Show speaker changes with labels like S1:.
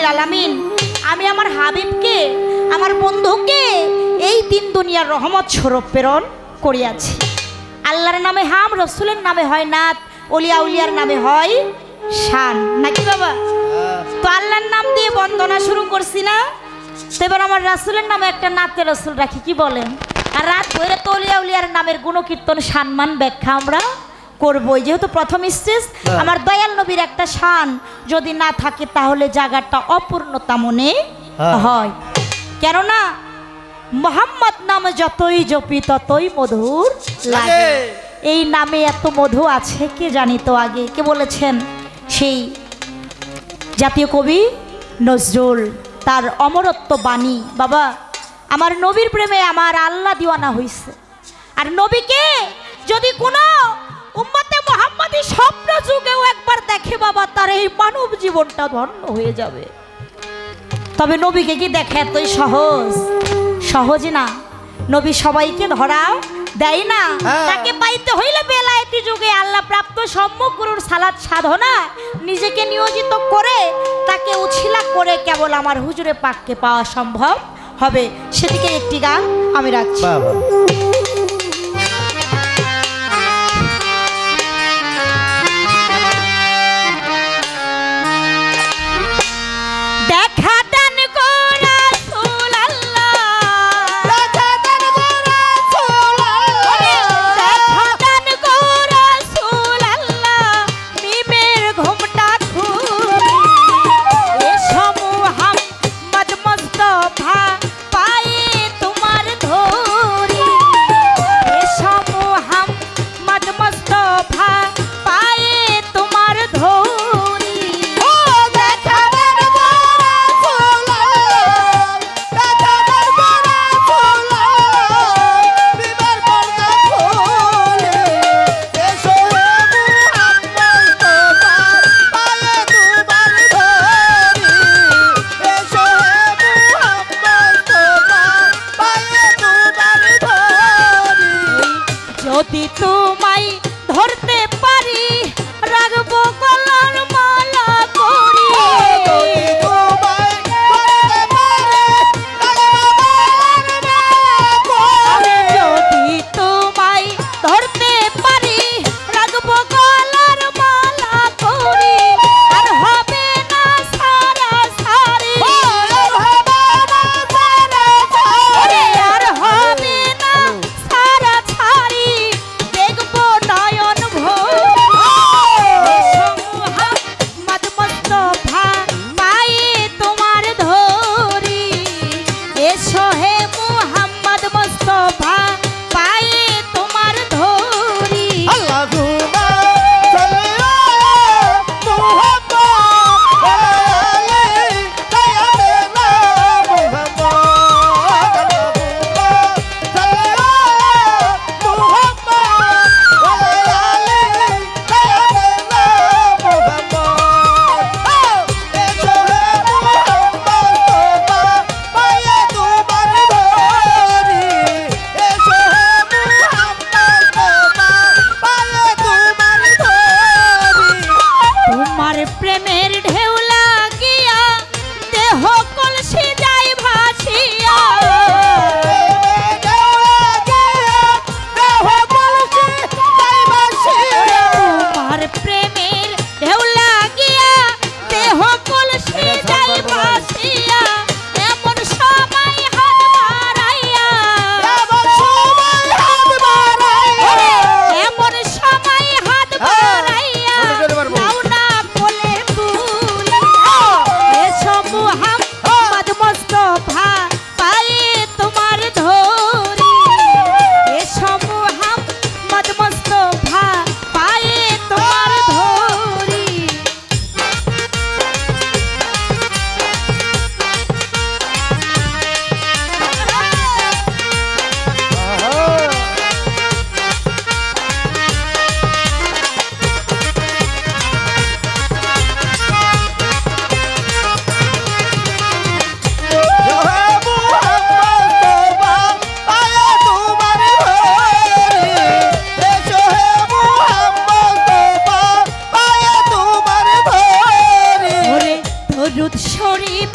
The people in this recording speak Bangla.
S1: রব্বুল আলামিন আমি আমার হাবিবকে আমার বন্ধুকে এই দিন দুনিয়ার রহমত স্বরূপ প্রেরণ করিয়াছি। আল্লাহর নামে হাম, রসুলের নামে হয় নাত, ওলিয়া উলিয়ার নামে হয় শান, নাকি বাবা? তো আল্লাহর নাম দিয়ে বন্দনা শুরু করছি না, তো এবার আমার রাসুলের নামে একটা নাতে রসুল রাখি, কি বলেন? আর রাত ভরে তো ওলিয়া উলিয়ার নামের গুণকীর্তন সম্মান ব্যাখ্যা আমরা করবই, যেহেতু প্রথম স্টেজ। আমার দয়াল নবীর একটা শান যদি না থাকে তাহলে জায়গাটা অপূর্ণতা মনে হয়। কেননা মোহাম্মদ নাম যতই জপি ততই মধুর লাগে। এই নামে এত মধু আছে কে জানিত আগে? কে বলেছেন? সেই জাতীয় কবি নজরুল, তার অমরত্ব বাণী। বাবা, আমার নবীর প্রেমে আমার আল্লাহ দিওয়ানা হইছে। আর নবীকে যদি কোনো উম্মতে মুহাম্মাদি স্বপ্ন যুগেও একবার দেখে বাবা, তার এই মানব জীবনটা ধন্য হয়ে যাবে। তবে নবীকে কি দেখে এতই সহজ? সহজ না। নবী সবাইকে ধরা দেয় না। তাকে পাইতে হইলে বেলায়েতি যুগে আল্লাহ প্রাপ্ত সম্মুখগুরুর সালাত সাধনা নিজেকে নিয়োজিত করে তাকে উছিলা করে কেবল আমার হুজুরে পাককে পাওয়া সম্ভব হবে। সেদিকে একটি গান আমি রাখছি। যদি তোমায় ধরতে পারি রাখবো গলার মালা করি। আমি যদি তোমায় ধরতে পারি রাখবো গলার মালা করি। আর হবে না সারা সারি, আর হবে না সারা ছাড়ি। দেখবো নয়ন ভোর মোহাম্মদ মুস্তাফা পায়ে তোমার ধরি। এসো হে মোহাম্মদ মুস্তাফা পায়ে তোমার ধরি। তোমার প্রেমের ঢেউ লাগিয়া দেহ কলসি যায় ভাসিয়া। তোমার প্রেমের ঢেউ লাগিয়া দেহ কলসি যায় ভাসিয়া। এমন সময় হাত বাড়াইয়া, এমন সময় হাত বাড়াইয়া নাও না কোলে দরুদ শরীফ